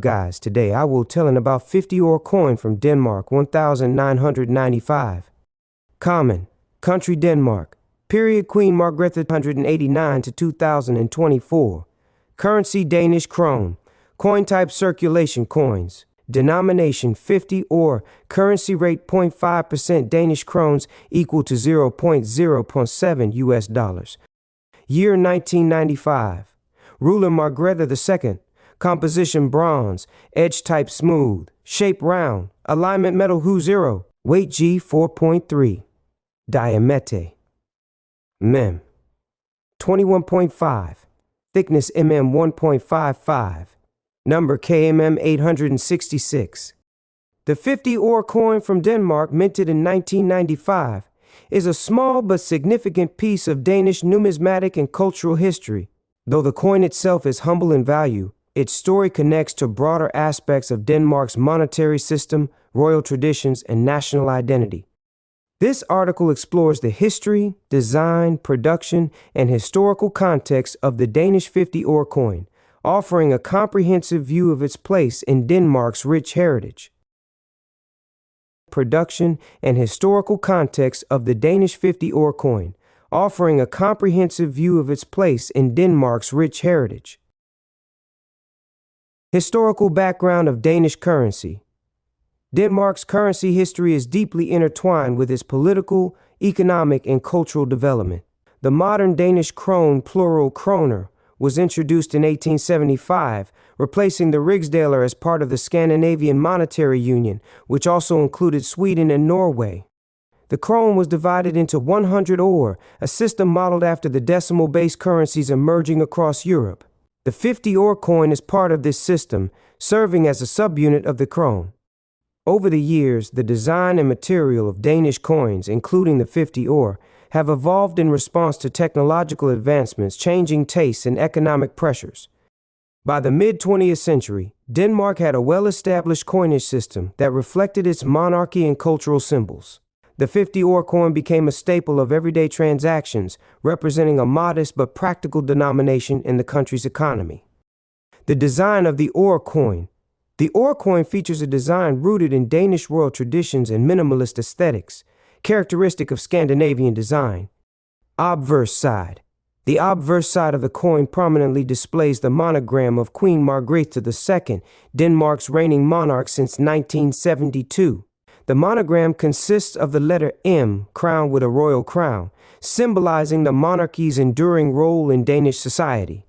Guys, today I will telling about 50 ore coin from Denmark 1995. Common. Country Denmark. Period Queen Margrethe 189 to 2024. Currency Danish krone. Coin type circulation coins. Denomination 50 ore. Currency rate 0.5% Danish krones equal to 0.07 US dollars. Year 1995. Ruler Margrethe II. Composition bronze, edge type smooth, shape round, alignment metal Hu0, weight G 4.3. Diamete. Mem. 21.5. Thickness mm 1.55. Number KMM 866. The 50 ore coin from Denmark, minted in 1995, is a small but significant piece of Danish numismatic and cultural history. Though the coin itself is humble in value, its story connects to broader aspects of Denmark's monetary system, royal traditions, and national identity. This article explores the history, design, production, and historical context of the Danish 50 ore coin, offering a comprehensive view of its place in Denmark's rich heritage. Production and historical context of the Danish 50 ore coin, offering a comprehensive view of its place in Denmark's rich heritage. Historical background of Danish currency. Denmark's currency history is deeply intertwined with its political, economic, and cultural development. The modern Danish krone, plural kroner, was introduced in 1875, replacing the rigsdaler as part of the Scandinavian Monetary Union, which also included Sweden and Norway. The krone was divided into 100 ore, a system modeled after the decimal-based currencies emerging across Europe. The 50 ore coin is part of this system, serving as a subunit of the krone. Over the years, the design and material of Danish coins, including the 50 ore, have evolved in response to technological advancements, changing tastes, and economic pressures. By the mid-20th century, Denmark had a well-established coinage system that reflected its monarchy and cultural symbols. The 50 ore coin became a staple of everyday transactions, representing a modest but practical denomination in the country's economy. The design of the ore coin. The ore coin features a design rooted in Danish royal traditions and minimalist aesthetics, characteristic of Scandinavian design. Obverse side. The obverse side of the coin prominently displays the monogram of Queen Margrethe II, Denmark's reigning monarch since 1972. The monogram consists of the letter M, crowned with a royal crown, symbolizing the monarchy's enduring role in Danish society.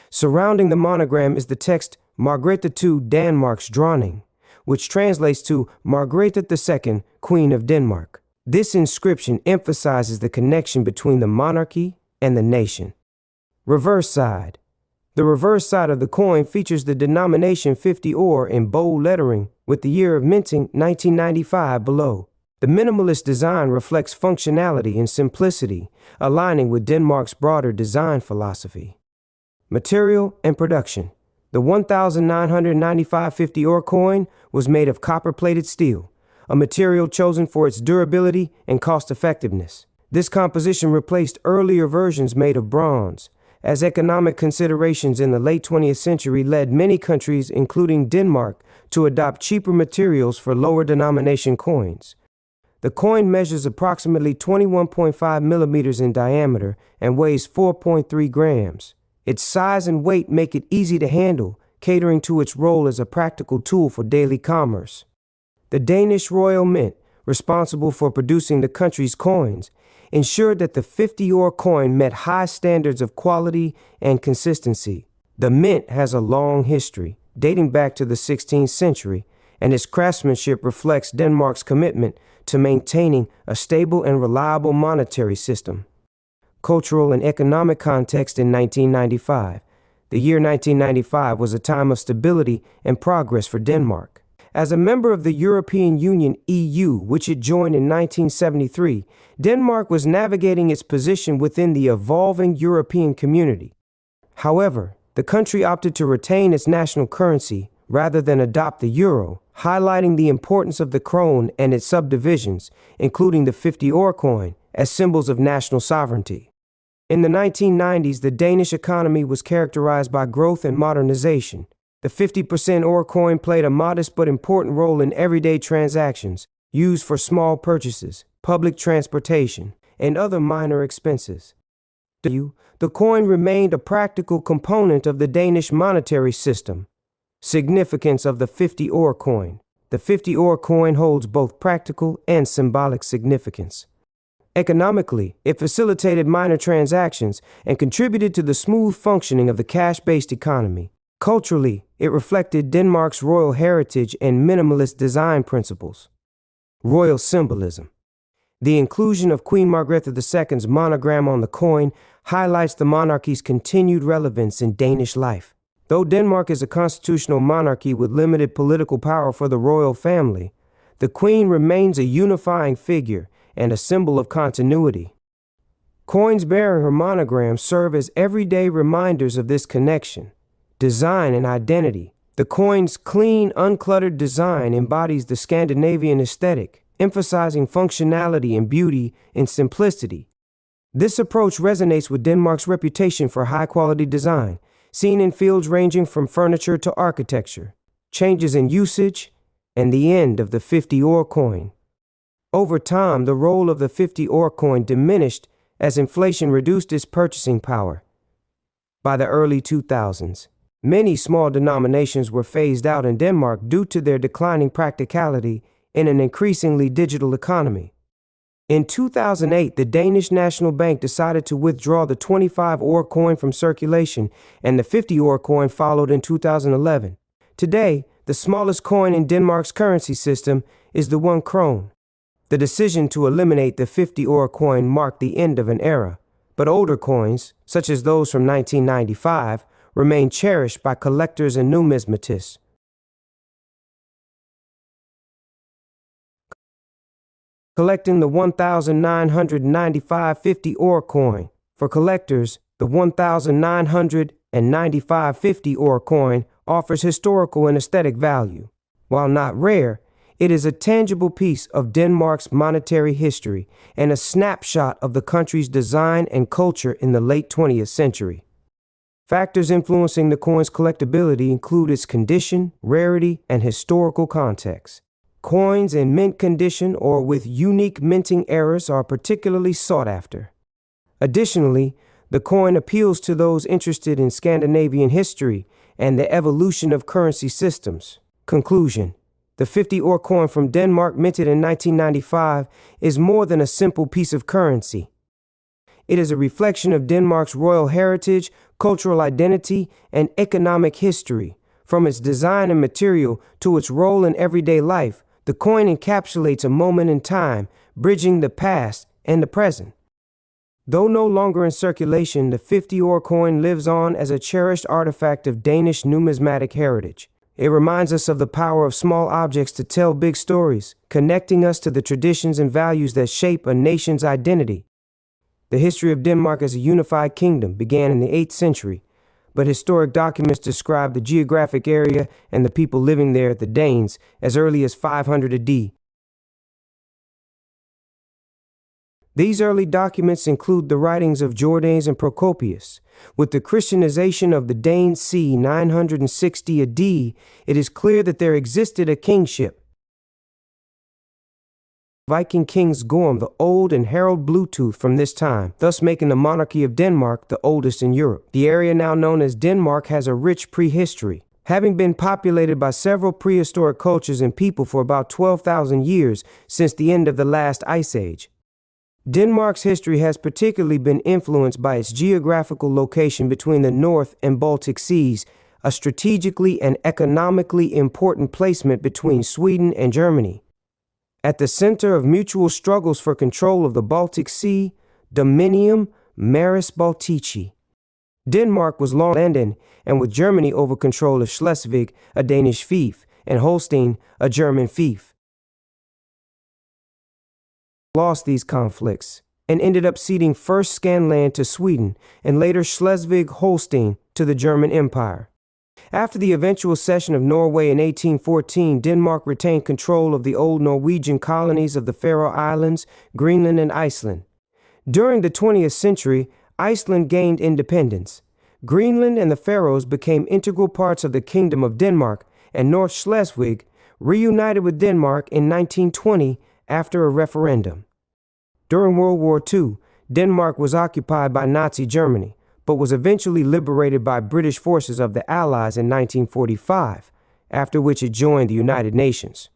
Surrounding the monogram is the text Margrethe II, Danmarks dronning, which translates to Margrethe II, Queen of Denmark. This inscription emphasizes the connection between the monarchy and the nation. Reverse side. The reverse side of the coin features the denomination 50 ore in bold lettering with the year of minting 1995 below. The minimalist design reflects functionality and simplicity, aligning with Denmark's broader design philosophy. Material and production. The 1995 50 ore coin was made of copper-plated steel, a material chosen for its durability and cost-effectiveness. This composition replaced earlier versions made of bronze, as economic considerations in the late 20th century led many countries, including Denmark, to adopt cheaper materials for lower denomination coins. The coin measures approximately 21.5 millimeters in diameter and weighs 4.3 grams. Its size and weight make it easy to handle, catering to its role as a practical tool for daily commerce. The Danish Royal Mint, responsible for producing the country's coins, ensured that the 50 ore coin met high standards of quality and consistency. The mint has a long history, dating back to the 16th century, and its craftsmanship reflects Denmark's commitment to maintaining a stable and reliable monetary system. Cultural and economic context in 1995. The year 1995 was a time of stability and progress for Denmark. As a member of the European Union (EU), which it joined in 1973, Denmark was navigating its position within the evolving European community. However, the country opted to retain its national currency rather than adopt the euro, highlighting the importance of the krone and its subdivisions, including the 50 ore coin, as symbols of national sovereignty. In the 1990s, the Danish economy was characterized by growth and modernization. The 50% ore coin played a modest but important role in everyday transactions, used for small purchases, public transportation, and other minor expenses. The coin remained a practical component of the Danish monetary system. Significance of the 50 ore coin. The 50 ore coin holds both practical and symbolic significance. Economically, it facilitated minor transactions and contributed to the smooth functioning of the cash-based economy. Culturally, it reflected Denmark's royal heritage and minimalist design principles. Royal symbolism. The inclusion of Queen Margrethe II's monogram on the coin highlights the monarchy's continued relevance in Danish life. Though Denmark is a constitutional monarchy with limited political power for the royal family, the Queen remains a unifying figure and a symbol of continuity. Coins bearing her monogram serve as everyday reminders of this connection, design, and identity. The coin's clean, uncluttered design embodies the Scandinavian aesthetic, emphasizing functionality and beauty in simplicity. This approach resonates with Denmark's reputation for high-quality design, seen in fields ranging from furniture to architecture. Changes in usage, and the end of the 50 ore coin. Over time, the role of the 50 ore coin diminished as inflation reduced its purchasing power. By the early 2000s, many small denominations were phased out in Denmark due to their declining practicality in an increasingly digital economy. In 2008, the Danish National Bank decided to withdraw the 25 ore coin from circulation, and the 50 ore coin followed in 2011. Today, the smallest coin in Denmark's currency system is the 1 krone. The decision to eliminate the 50 ore coin marked the end of an era, but older coins, such as those from 1995, remain cherished by collectors and numismatists. Collecting the 1995 50 ore coin. For collectors, the 1995 50 ore coin offers historical and aesthetic value. While not rare, it is a tangible piece of Denmark's monetary history and a snapshot of the country's design and culture in the late 20th century. Factors influencing the coin's collectability include its condition, rarity, and historical context. Coins in mint condition or with unique minting errors are particularly sought after. Additionally, the coin appeals to those interested in Scandinavian history and the evolution of currency systems. Conclusion: the 50 ore coin from Denmark, minted in 1995, is more than a simple piece of currency. It is a reflection of Denmark's royal heritage, cultural identity, and economic history. From its design and material to its role in everyday life, the coin encapsulates a moment in time, bridging the past and the present. Though no longer in circulation, the 50 ore coin lives on as a cherished artifact of Danish numismatic heritage. It reminds us of the power of small objects to tell big stories, connecting us to the traditions and values that shape a nation's identity. The history of Denmark as a unified kingdom began in the 8th century, but historic documents describe the geographic area and the people living there, the Danes, as early as 500 AD. These early documents include the writings of Jordanes and Procopius. With the Christianization of the Danes c. 960 AD, it is clear that there existed a kingship. Viking kings Gorm the Old and Harald Bluetooth from this time, thus making the monarchy of Denmark the oldest in Europe. The area now known as Denmark has a rich prehistory, having been populated by several prehistoric cultures and people for about 12,000 years since the end of the last ice age. Denmark's history has particularly been influenced by its geographical location between the North and Baltic Seas, a strategically and economically important placement between Sweden and Germany. At the center of mutual struggles for control of the Baltic Sea, Dominium Maris Baltici. Denmark was long ended, and with Germany over control of Schleswig, a Danish fief, and Holstein, a German fief. Lost these conflicts and ended up ceding first Scanland to Sweden and later Schleswig-Holstein to the German Empire. After the eventual cession of Norway in 1814, Denmark retained control of the old Norwegian colonies of the Faroe Islands, Greenland, and Iceland. During the 20th century, Iceland gained independence, Greenland and the Faroes became integral parts of the Kingdom of Denmark, and North Schleswig reunited with Denmark in 1920 after a referendum. During World War II, Denmark was occupied by Nazi Germany, but was eventually liberated by British forces of the Allies in 1945, after which it joined the United Nations.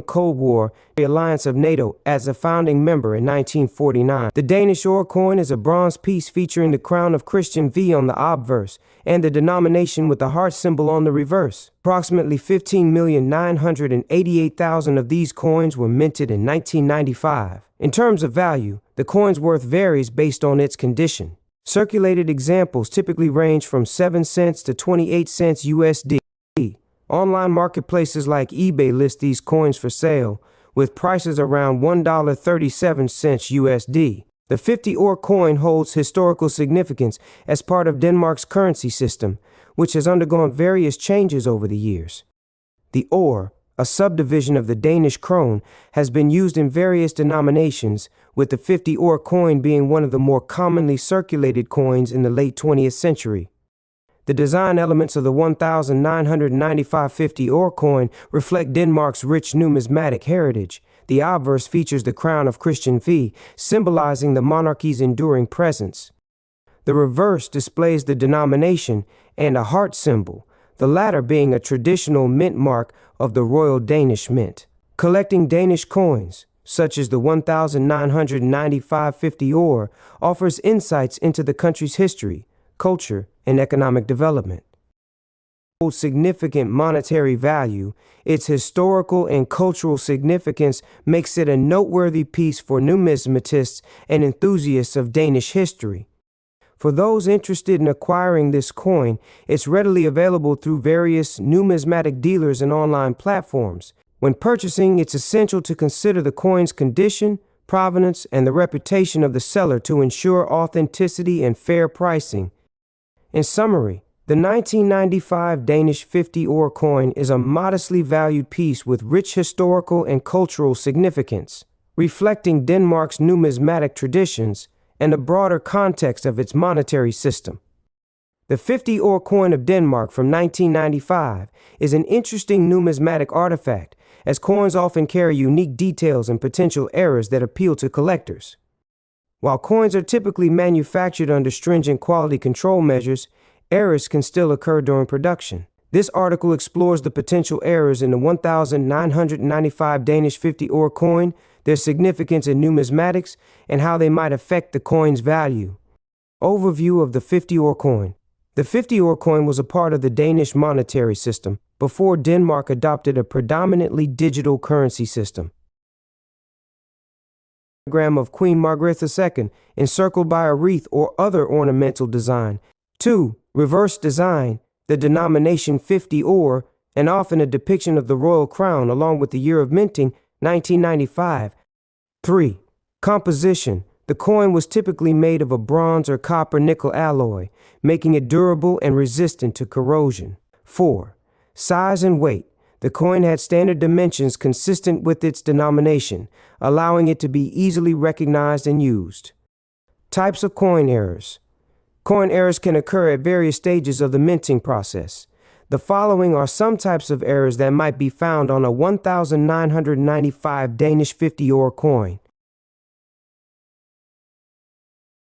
Cold War, the alliance of NATO as a founding member in 1949. The Danish ore coin is a bronze piece featuring the crown of Christian V on the obverse and the denomination with the heart symbol on the reverse. Approximately 15,988,000 of these coins were minted in 1995. In terms of value, the coin's worth varies based on its condition. Circulated examples typically range from 7 cents to 28 cents USD. Online marketplaces like eBay list these coins for sale, with prices around $1.37 USD. The 50 ore coin holds historical significance as part of Denmark's currency system, which has undergone various changes over the years. The ore, a subdivision of the Danish krone, has been used in various denominations, with the 50 ore coin being one of the more commonly circulated coins in the late 20th century. The design elements of the 1995 50 ore coin reflect Denmark's rich numismatic heritage. The obverse features the crown of Christian V, symbolizing the monarchy's enduring presence. The reverse displays the denomination and a heart symbol, the latter being a traditional mint mark of the Royal Danish Mint. Collecting Danish coins, such as the 1995 50 ore, offers insights into the country's history, culture, and economic development. Holds significant monetary value, its historical and cultural significance makes it a noteworthy piece for numismatists and enthusiasts of Danish history. For those interested in acquiring this coin, it's readily available through various numismatic dealers and online platforms. When purchasing, it's essential to consider the coin's condition, provenance, and the reputation of the seller to ensure authenticity and fair pricing. In summary, the 1995 Danish 50 ore coin is a modestly valued piece with rich historical and cultural significance, reflecting Denmark's numismatic traditions and the broader context of its monetary system. The 50 ore coin of Denmark from 1995 is an interesting numismatic artifact, as coins often carry unique details and potential errors that appeal to collectors. While coins are typically manufactured under stringent quality control measures, errors can still occur during production. This article explores the potential errors in the 1995 Danish 50 ore coin, their significance in numismatics, and how they might affect the coin's value. Overview of the 50 ore coin. The 50 ore coin was a part of the Danish monetary system before Denmark adopted a predominantly digital currency system. Diagram of Queen Margrethe II, encircled by a wreath or other ornamental design. 2. Reverse design, the denomination 50 ore, and often a depiction of the royal crown along with the year of minting, 1995. 3. Composition. The coin was typically made of a bronze or copper nickel alloy, making it durable and resistant to corrosion. 4. Size and weight. The coin had standard dimensions consistent with its denomination, allowing it to be easily recognized and used. Types of coin errors. Coin errors can occur at various stages of the minting process. The following are some types of errors that might be found on a 1995 Danish 50 ore coin.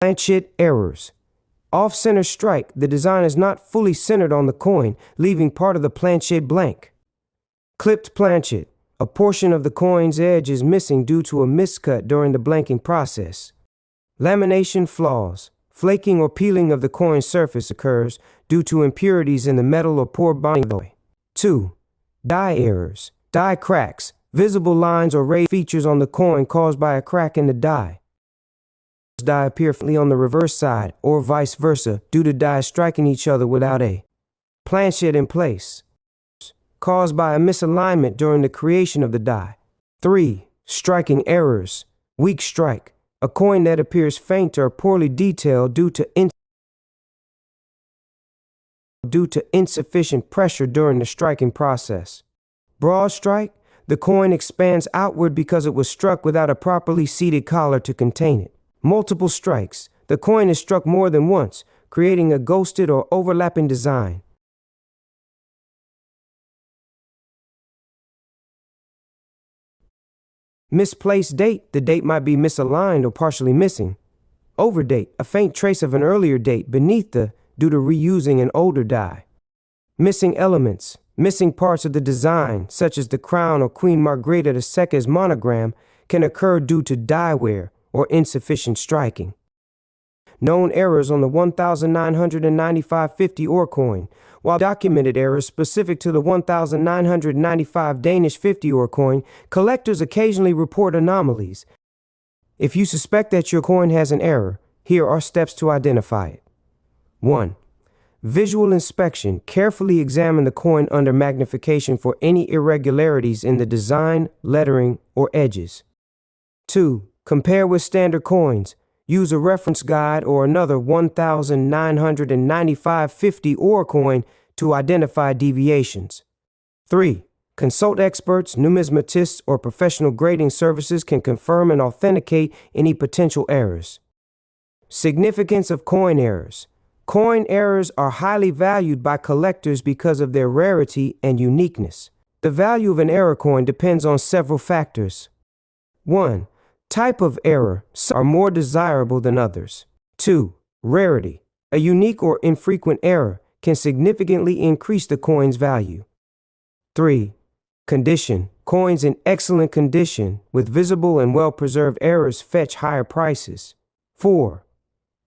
Planchet errors. Off-center strike. The design is not fully centered on the coin, leaving part of the planchet blank. Clipped planchet. A portion of the coin's edge is missing due to a miscut during the blanking process. Lamination flaws. Flaking or peeling of the coin's surface occurs due to impurities in the metal or poor bonding. 2. Die errors. Die cracks. Visible lines or raised features on the coin caused by a crack in the die. Die appear faintly on the reverse side or vice versa due to dies striking each other without a planchet in place, caused by a misalignment during the creation of the die. 3. Striking errors. Weak strike. A coin that appears faint or poorly detailed due to insufficient pressure during the striking process. Broad strike. The coin expands outward because it was struck without a properly seated collar to contain it. Multiple strikes. The coin is struck more than once, creating a ghosted or overlapping design. Misplaced date. The date might be misaligned or partially missing. Overdate. A faint trace of an earlier date beneath due to reusing an older die. Missing elements. Missing parts of the design, such as the crown or Queen Margrethe II's monogram, can occur due to die wear or insufficient striking. Known errors on the 1995 ore coin. While documented errors specific to the 1995 Danish 50 ore coin, collectors occasionally report anomalies. If you suspect that your coin has an error, here are steps to identify it. 1. Visual inspection. Carefully examine the coin under magnification for any irregularities in the design, lettering, or edges. 2. Compare with standard coins. Use a reference guide or another 1995 50 ore coin to identify deviations. 3. Consult experts, numismatists, or professional grading services can confirm and authenticate any potential errors. Significance of coin errors. Coin errors are highly valued by collectors because of their rarity and uniqueness. The value of an error coin depends on several factors. 1. Type of error. Some are more desirable than others. 2. Rarity. A unique or infrequent error can significantly increase the coin's value. 3. Condition. Coins in excellent condition with visible and well-preserved errors fetch higher prices. 4.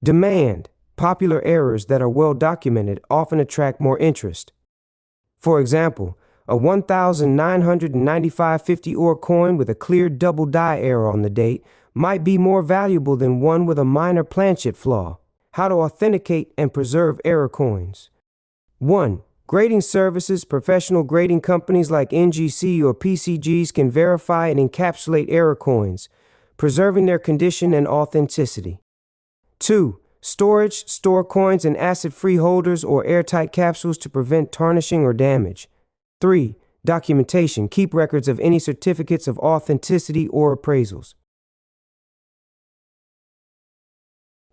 Demand. Popular errors that are well documented often attract more interest. For example, a 1995 50 ore coin with a clear double die error on the date might be more valuable than one with a minor planchet flaw. How to authenticate and preserve error coins. 1. Grading services. Professional grading companies like NGC or PCGs can verify and encapsulate error coins, preserving their condition and authenticity. 2. Storage. Store coins in acid-free holders or airtight capsules to prevent tarnishing or damage. 3. Documentation. Keep records of any certificates of authenticity or appraisals.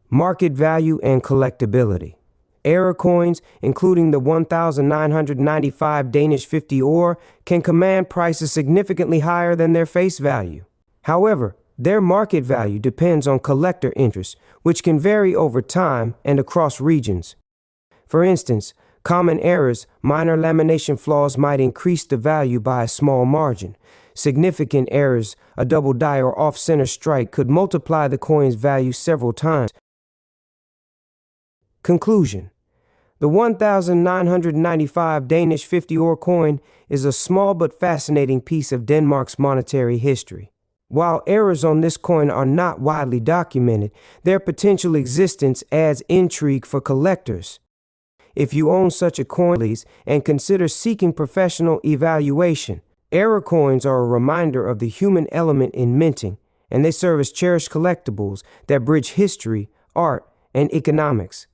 Market value and collectability. Error coins, including the 1995 Danish 50 ore, can command prices significantly higher than their face value. However, their market value depends on collector interest, which can vary over time and across regions. For instance, common errors, minor lamination flaws might increase the value by a small margin. Significant errors, a double die or off-center strike, could multiply the coin's value several times. Conclusion. The 1995 Danish 50 ore coin is a small but fascinating piece of Denmark's monetary history. While errors on this coin are not widely documented, their potential existence adds intrigue for collectors. If you own such a coin, please, and consider seeking professional evaluation. Error coins are a reminder of the human element in minting, and they serve as cherished collectibles that bridge history, art, and economics.